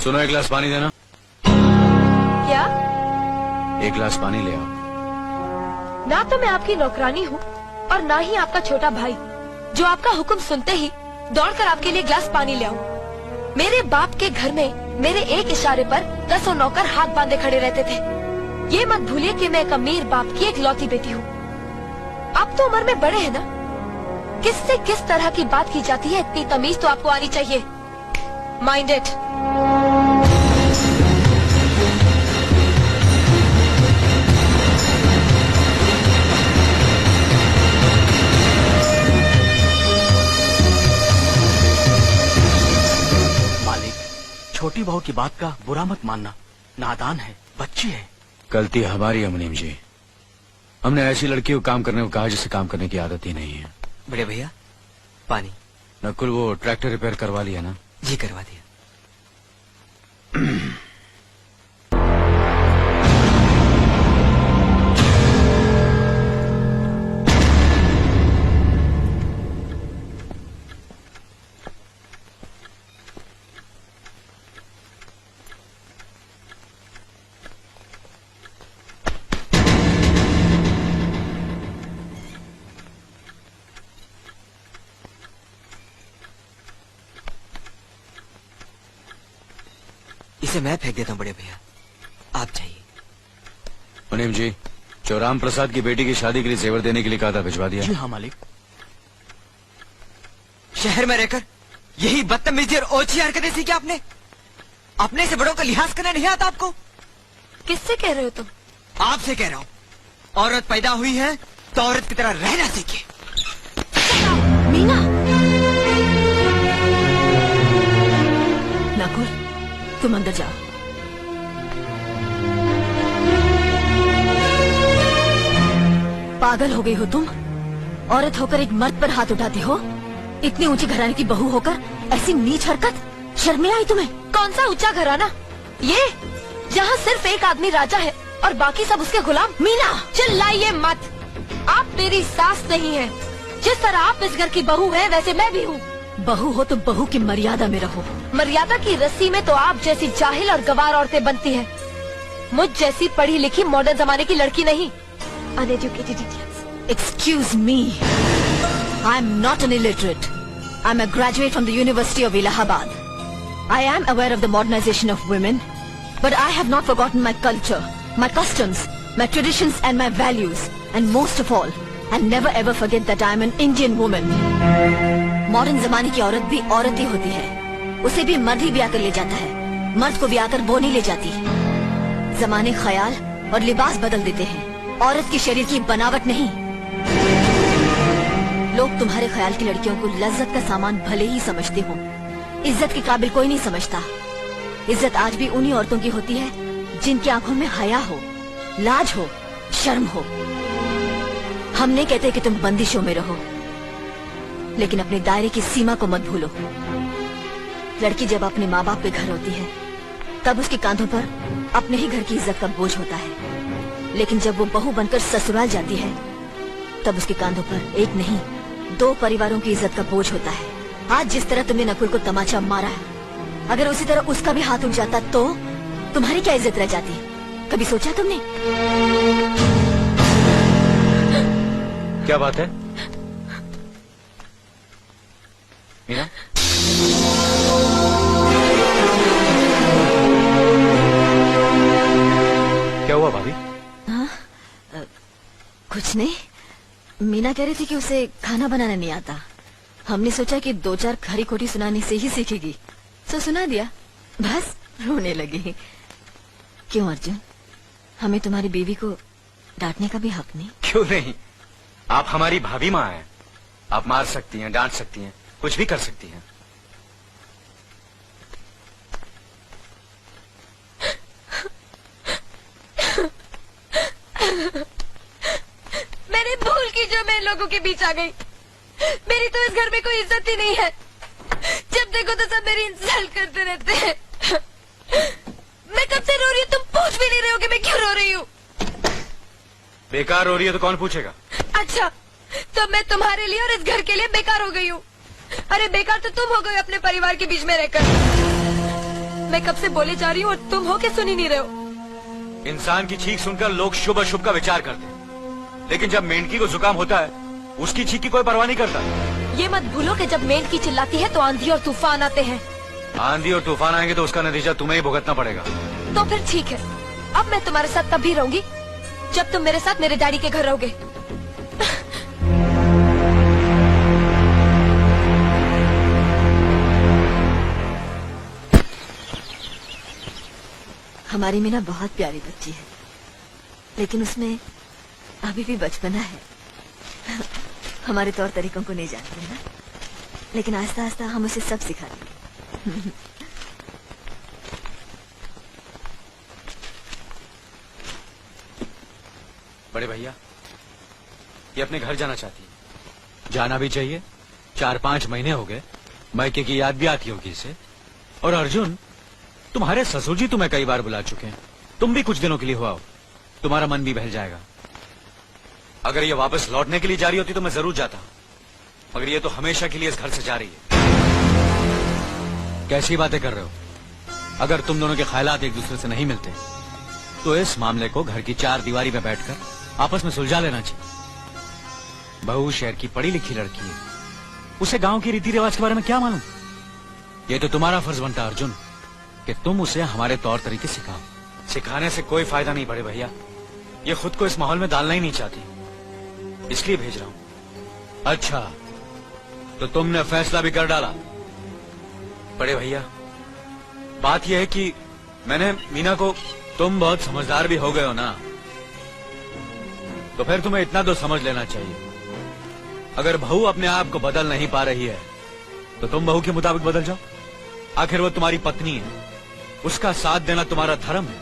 सुनो, एक गिलास पानी देना। क्या? एक गिलास पानी ले आओ। ना तो मैं आपकी नौकरानी हूँ और ना ही आपका छोटा भाई जो आपका हुक्म सुनते ही दौड़कर आपके लिए गिलास पानी ले आऊं। मेरे बाप के घर में मेरे एक इशारे पर 10 नौकर हाथ बांधे खड़े रहते थे। ये मत भूलिए कि मैं एक अमीर बाप की इकलौती बेटी हूँ। आप तो उम्र में बड़े हैं ना, किससे किस तरह की बात की जाती है इतनी तमीज तो आपको आनी चाहिए। Mind it. छोटी बहू की बात का बुरा मत मानना, नादान है, बच्ची है। गलती हमारी है मुनीम जी। हमने ऐसी लड़की को काम करने को कहा जिसे काम करने की आदत ही नहीं है। बड़े भैया पानी। नकुल, वो ट्रैक्टर रिपेयर करवा लिया ना? जी करवा दिया। इसे मैं फेंक देता हूँ बड़े भैया, आप जाइए। मुनीम जी, जो राम प्रसाद की बेटी की शादी के लिए जेवर देने के लिए कहा था, भिजवा दिया? जी हाँ मालिक। शहर में रहकर यही बदतमीजी और ओछी हरकतें सीखी आपने? अपने से बड़ों का लिहाज करना नहीं आता आपको? किससे कह रहे हो तुम? आपसे कह रहा हूँ। औरत पैदा हुई है तो औरत की तरह रहना सीखे। मीना। नकुल, तुम अंदर जाओ। पागल हो गई हो तुम? औरत होकर एक मर्द पर हाथ उठाती हो? इतनी ऊंची घराने की बहू होकर ऐसी नीच हरकत, शर्म नहीं आई तुम्हें? कौन सा ऊंचा घराना? ये जहाँ सिर्फ एक आदमी राजा है और बाकी सब उसके गुलाम। मीना, चिल्लाइए मत। आप मेरी सास नहीं है। जिस तरह आप इस घर की बहू है वैसे मैं भी हूँ। बहू हो तो बहू की मर्यादा में रहो। मर्यादा की रस्सी में तो आप जैसी जाहिल और गवार औरतें बनती हैं। मुझ जैसी पढ़ी लिखी मॉडर्न जमाने की लड़की नहीं। Uneducated idiots. Excuse me, I am not an illiterate. I am a graduate from the University of Allahabad. I am aware of the modernization of women, but I have not forgotten my culture, my customs, my traditions and my values, and most of all, I never ever forget that I am an Indian woman. Modern जमाने की औरत भी औरत ही होती है। उसे भी मर्द ही ब्याह कर ले जाता है, मर्द को ब्याह कर वो नहीं ले जाती। जमाने ख्याल और लिबास बदल देते हैं, औरत की शरीर की बनावट नहीं। लोग तुम्हारे ख्याल की लड़कियों को लज्जत का सामान भले ही समझते हो, इज्जत के काबिल कोई नहीं समझता। इज्जत आज भी उन्हीं औरतों की होती है जिनकी आंखों में हया हो, लाज हो, शर्म हो। हम नहीं कहते कि तुम बंदिशों में रहो, लेकिन अपने दायरे की सीमा को मत भूलो। लड़की जब अपने माँ बाप के घर होती है तब उसके कांधों पर अपने ही घर की इज्जत का बोझ होता है, लेकिन जब वो बहू बनकर ससुराल जाती है तब उसके कांधों पर एक नहीं 2 परिवारों की इज्जत का बोझ होता है। आज जिस तरह तुमने नकुल को तमाचा मारा है, अगर उसी तरह उसका भी हाथ उठ जाता तो तुम्हारी क्या इज्जत रह जाती? कभी सोचा तुमने? क्या बात है मीना? क्या हुआ भाभी? हाँ, कुछ नहीं। मीना कह रही थी कि उसे खाना बनाना नहीं आता। हमने सोचा कि 2-4 खरी खोटी सुनाने से ही सीखेगी, तो सुना दिया। बस रोने लगी। क्यों अर्जुन, हमें तुम्हारी बीवी को डांटने का भी हक नहीं? क्यों नहीं, आप हमारी भाभी माँ हैं। आप मार सकती हैं, डांट सकती हैं, कुछ भी कर सकती हैं। मैंने भूल की जो मैं इन लोगों के बीच आ गई। मेरी तो इस घर में कोई इज्जत ही नहीं है। जब देखो तो सब मेरी इंसल्ट करते रहते हैं। मैं कब से रो रही हूँ, तुम पूछ भी नहीं रहे हो कि मैं क्यों रो रही हूँ। बेकार हो रही है तो कौन पूछेगा? अच्छा, तो मैं तुम्हारे लिए और इस घर के लिए बेकार हो गई हूँ। अरे बेकार तो तुम हो गए अपने परिवार के बीच में रहकर। मैं कब से बोले जा रही हूँ और तुम हो के सुन ही नहीं रहे हो। इंसान की चीख सुनकर लोग शुभ अशुभ का विचार करते हैं, लेकिन जब मेंढकी को जुकाम होता है उसकी चीख की कोई परवाह नहीं करता। ये मत भूलो कि जब मेंढकी चिल्लाती है तो आंधी और तूफान आते हैं। आंधी और तूफान आएंगे तो उसका नतीजा तुम्हें ही भुगतना पड़ेगा। तो फिर ठीक है, अब मैं तुम्हारे साथ तब भी रहूंगी जब तुम मेरे साथ मेरे डैडी के घर रहोगे। हमारी मीना बहुत प्यारी बच्ची है, लेकिन उसमें अभी भी बचपना है। हमारे तौर तरीकों को नहीं जानते है ना, लेकिन आस्ता आस्ता हम उसे सब सिखा देंगे। बड़े भैया, ये अपने घर जाना चाहती है। जाना भी चाहिए, 4-5 महीने हो गए, मायके की याद भी आती होगी इसे। और अर्जुन, तुम्हारे ससुर जी तुम्हें कई बार बुला चुके हैं, तुम भी कुछ दिनों के लिए हो आओ, तुम्हारा मन भी बहल जाएगा। अगर ये वापस लौटने के लिए जा रही होती तो मैं जरूर जाता, मगर ये तो हमेशा के लिए इस घर से जा रही है। कैसी बातें कर रहे हो? अगर तुम दोनों के ख्यालात एक दूसरे से नहीं मिलते तो इस मामले को घर की 4 दीवारी में बैठकर आपस में सुलझा लेना चाहिए। बहू शहर की पढ़ी लिखी लड़की है, उसे गांव के रीति रिवाज के बारे में क्या मालूम? ये तो तुम्हारा फर्ज बनता अर्जुन कि तुम उसे हमारे तौर तरीके सिखाओ। सिखाने से कोई फायदा नहीं बड़े भैया, ये खुद को इस माहौल में डालना ही नहीं चाहती, इसलिए भेज रहा हूं। अच्छा, तो तुमने फैसला भी कर डाला? बड़े भैया, बात यह है कि मैंने मीना को, तुम बहुत समझदार भी हो गए हो ना, तो फिर तुम्हें इतना तो समझ लेना चाहिए, अगर बहू अपने आप को बदल नहीं पा रही है तो तुम बहू के मुताबिक बदल जाओ। आखिर वो तुम्हारी पत्नी है, उसका साथ देना तुम्हारा धर्म है।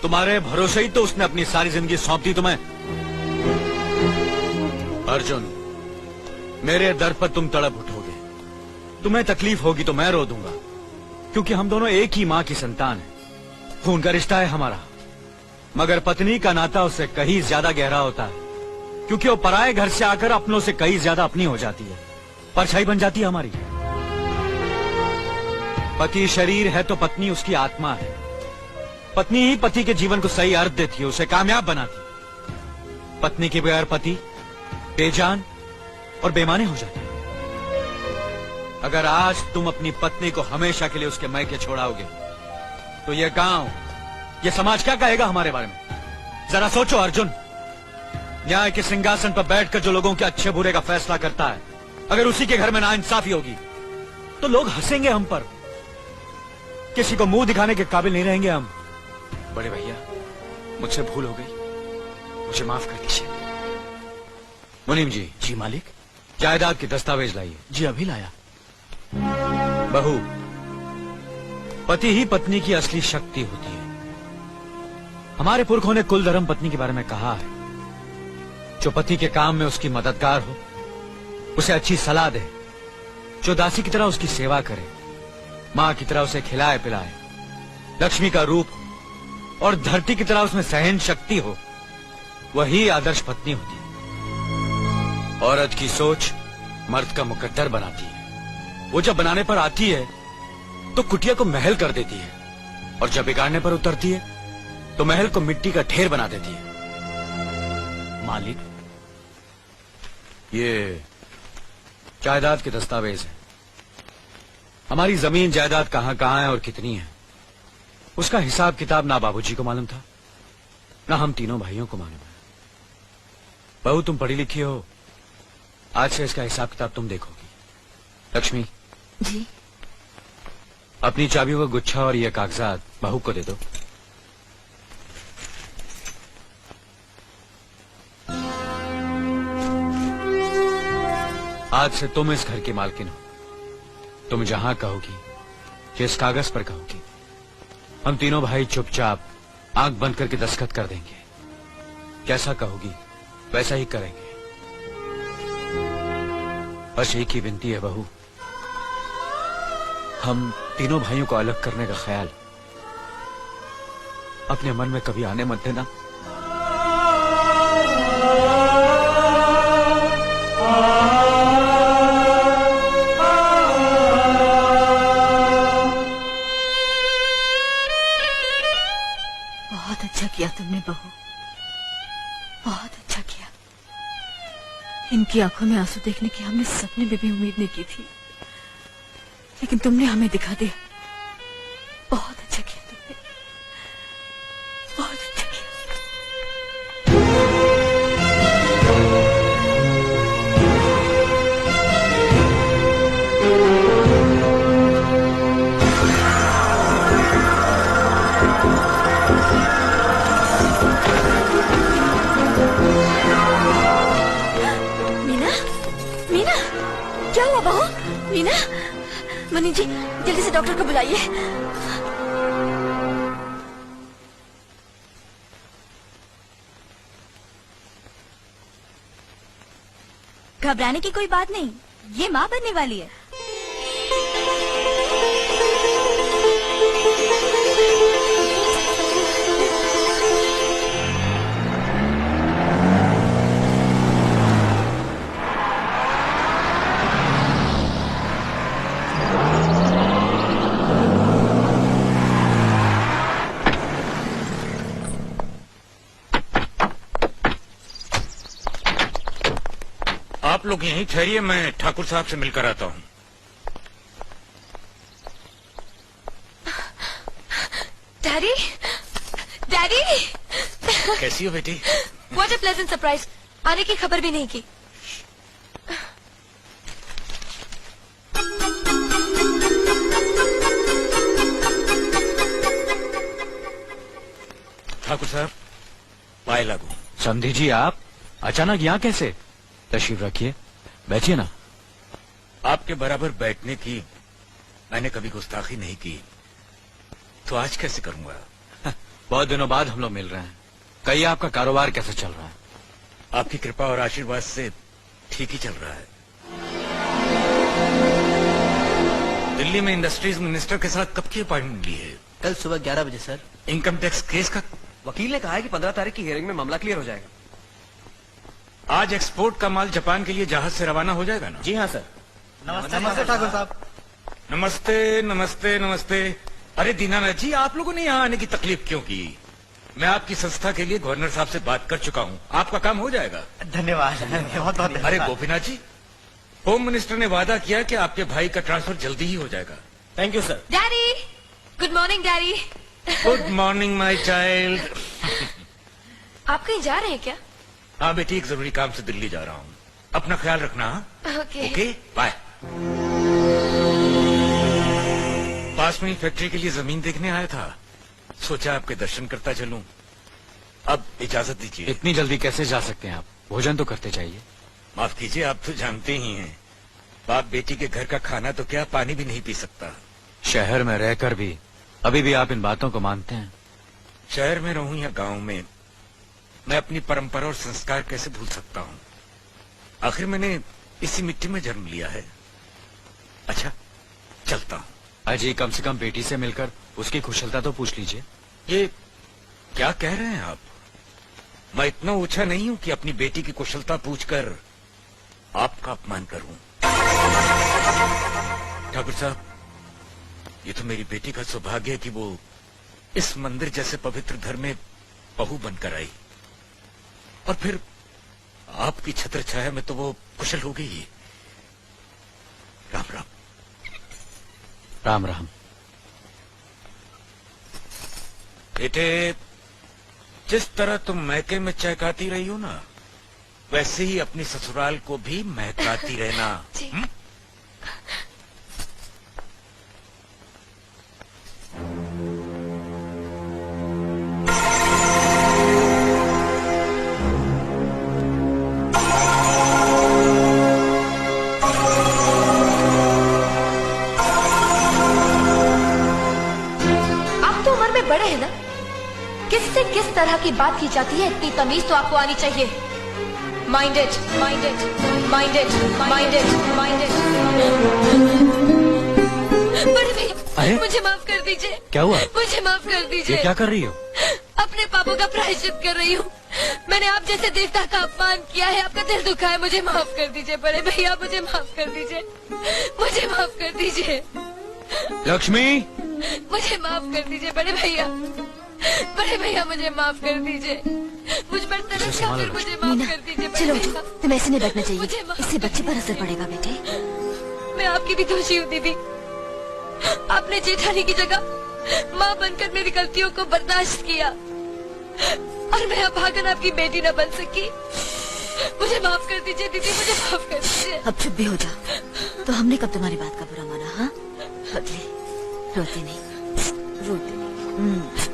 तुम्हारे भरोसे ही तो उसने अपनी सारी जिंदगी सौंप दी तुम्हें। अर्जुन, मेरे दर पर तुम तड़प उठोगे, तुम्हें तकलीफ होगी तो मैं रो दूंगा, क्योंकि हम दोनों एक ही मां की संतान हैं, खून का रिश्ता है हमारा। मगर पत्नी का नाता उससे कहीं ज्यादा गहरा होता है, क्योंकि वो पराये घर से आकर अपनों से कहीं ज्यादा अपनी हो जाती है, परछाई बन जाती है हमारी। पति शरीर है तो पत्नी उसकी आत्मा है। पत्नी ही पति के जीवन को सही अर्थ देती है, उसे कामयाब बनाती। पत्नी के बगैर पति बेजान और बेमाने हो जाते हैं। अगर आज तुम अपनी पत्नी को हमेशा के लिए उसके मैके छोड़ाओगे तो ये गांव, ये समाज क्या कहेगा हमारे बारे में? जरा सोचो अर्जुन, न्याय के सिंहासन पर बैठकर जो लोगों के अच्छे बुरे का फैसला करता है, अगर उसी के घर में नाइंसाफी होगी तो लोग हंसेंगे हम पर, किसी को मुंह दिखाने के काबिल नहीं रहेंगे हम। बड़े भैया, मुझसे भूल हो गई, मुझे माफ कर दीजिए। मुनीम जी। जी मालिक। जायदाद के दस्तावेज लाइए। जी अभी लाया। बहू, पति ही पत्नी की असली शक्ति होती है। हमारे पुरखों ने कुल धर्म पत्नी के बारे में कहा है, जो पति के काम में उसकी मददगार हो, उसे अच्छी सलाह दे, जो दासी की तरह उसकी सेवा करे, मां की तरह उसे खिलाए पिलाए, लक्ष्मी का रूप हो और धरती की तरह उसमें सहन शक्ति हो, वही आदर्श पत्नी होती है। औरत की सोच मर्द का मुकद्दर बनाती है। वो जब बनाने पर आती है तो कुटिया को महल कर देती है, और जब बिगाड़ने पर उतरती है तो महल को मिट्टी का ढेर बना देती है। मालिक, ये जायदाद के दस्तावेज हैं। हमारी जमीन जायदाद कहां कहां है और कितनी है, उसका हिसाब किताब ना बाबूजी को मालूम था, ना हम तीनों भाइयों को मालूम है। बहू, तुम पढ़ी लिखी हो, आज से इसका हिसाब किताब तुम देखोगी। लक्ष्मी जी। अपनी चाबियों का गुच्छा और ये कागजात बहू को दे दो। आज से तुम इस घर की मालकिन हो। तुम जहां कहोगी, जिस कागज पर कहोगी, हम तीनों भाई चुपचाप आंख बंद करके दस्तखत कर देंगे। जैसा कहोगी वैसा ही करेंगे। बस एक ही विनती है बहू, हम तीनों भाइयों को अलग करने का ख्याल अपने मन में कभी आने मत देना। किया तुमने बहू, बहुत अच्छा किया। इनकी आंखों में आंसू देखने की हमने सपने में भी उम्मीद नहीं की थी, लेकिन तुमने हमें दिखा दिया। बहुत अच्छा किया तुमने, बहुत अच्छा किया। मीना, मीना, क्या हुआ बहू? मीना, मनी जी जल्दी से डॉक्टर को बुलाइए। घबराने की कोई बात नहीं, ये माँ बनने वाली है। आप लोग यहीं ठहरिए, मैं ठाकुर साहब से मिलकर आता हूँ। डैडी, डैडी, कैसी हो बेटी? What a pleasant surprise. आने की खबर भी नहीं की। ठाकुर साहब, पाए लागू। समधी जी, आप अचानक यहाँ कैसे? तशरीफ रखिए, बैठिए ना। आपके बराबर बैठने की मैंने कभी गुस्ताखी नहीं की, तो आज कैसे करूंगा? बहुत दिनों बाद हम लोग मिल रहे हैं। कहिए, आपका कारोबार कैसे चल रहा है? आपकी कृपा और आशीर्वाद से ठीक ही चल रहा है। दिल्ली में इंडस्ट्रीज मिनिस्टर के साथ कब की अपॉइंटमेंट ली है? कल सुबह 11 बजे सर। इनकम टैक्स केस का? वकील ने कहा है कि 15 तारीख की हियरिंग में मामला क्लियर हो जाएगा। आज एक्सपोर्ट का माल जापान के लिए जहाज से रवाना हो जाएगा ना? जी हाँ सर। नमस्ते ठाकुर साहब। नमस्ते नमस्ते नमस्ते। अरे दीनानाथ जी, आप लोगों ने यहाँ आने की तकलीफ क्यों की? मैं आपकी संस्था के लिए गवर्नर साहब से बात कर चुका हूँ, आपका काम हो जाएगा। धन्यवाद, बहुत बहुत। अरे गोपीनाथ जी, होम मिनिस्टर ने वादा किया कि आपके भाई का ट्रांसफर जल्दी ही हो जाएगा। Thank you sir. Daddy, good morning daddy. Good morning my child. आप कहीं जा रहे हैं क्या? हाँ बेटी, एक जरूरी काम से दिल्ली जा रहा हूँ, अपना ख्याल रखना। ओके। Okay, bye. पास में ही फैक्ट्री के लिए जमीन देखने आया था, सोचा आपके दर्शन करता चलूं। अब इजाजत दीजिए। इतनी जल्दी कैसे जा सकते हैं आप? भोजन तो करते जाइए। माफ कीजिए, आप तो जानते ही हैं, बाप बेटी के घर का खाना तो क्या, पानी भी नहीं पी सकता। शहर में रहकर भी अभी भी आप इन बातों को मानते हैं? शहर में रहूं या गांव में, मैं अपनी परंपरा और संस्कार कैसे भूल सकता हूँ? आखिर मैंने इसी मिट्टी में जन्म लिया है। अच्छा, चलता हूँ। अजी, कम से कम बेटी से मिलकर उसकी कुशलता तो पूछ लीजिए। ये क्या कह रहे हैं आप? मैं इतना ऊंचा नहीं हूं कि अपनी बेटी की कुशलता पूछकर आपका अपमान करूं। ठाकुर साहब, ये तो मेरी बेटी का सौभाग्य है कि वो इस मंदिर जैसे पवित्र घर में बहू बनकर आई, और फिर आपकी छत्र छाया में तो वो कुशल हो गई। राम राम। राम राम। बेटे, जिस तरह तुम मैके में चहकाती रही हो ना, वैसे ही अपनी ससुराल को भी महकाती रहना। जी। बड़े हैं ना, किससे किस तरह की बात की जाती है, इतनी तमीज तो आपको आनी चाहिए। Minded, minded, minded, minded, minded. बड़े भैया, अरे? मुझे माफ कर दीजिए। क्या हुआ? मुझे माफ कर ये दीजिए। क्या कर रही हो? अपने पापों का प्रायश्चित कर रही हूँ। मैंने आप जैसे देवता का अपमान किया है, आपका दिल दुखा है, मुझे माफ कर दीजिए बड़े भैया, मुझे माफ कर दीजिए, मुझे माफ कर दीजिए। लक्ष्मी, मुझे माफ कर दीजिए बड़े भैया। बड़े भैया मुझे माफ कर दीजिए, मुझ पर तरस खा कर मुझे माफ मीना, कर दीजिए बड़े चलो भैया। उठो, तुम्हें ऐसे नहीं बैठना मुझे चाहिए, माफ इससे बच्चे पर असर पड़ेगा बेटे। मैं आपकी भी दोषी हूँ दीदी। आपने जेठानी की जगह माँ बनकर मेरी गलतियों को बर्दाश्त किया और मैं अभागन आपकी बेटी न बन सकी। मुझे माफ कर दीजिए दीदी, मुझे माफ कर दीजिए। अब चुप भी हो जाओ। तो हमने कब तुम्हारी बात का बुरा माना? हाँ बदले, रोते नहीं, रोते नहीं।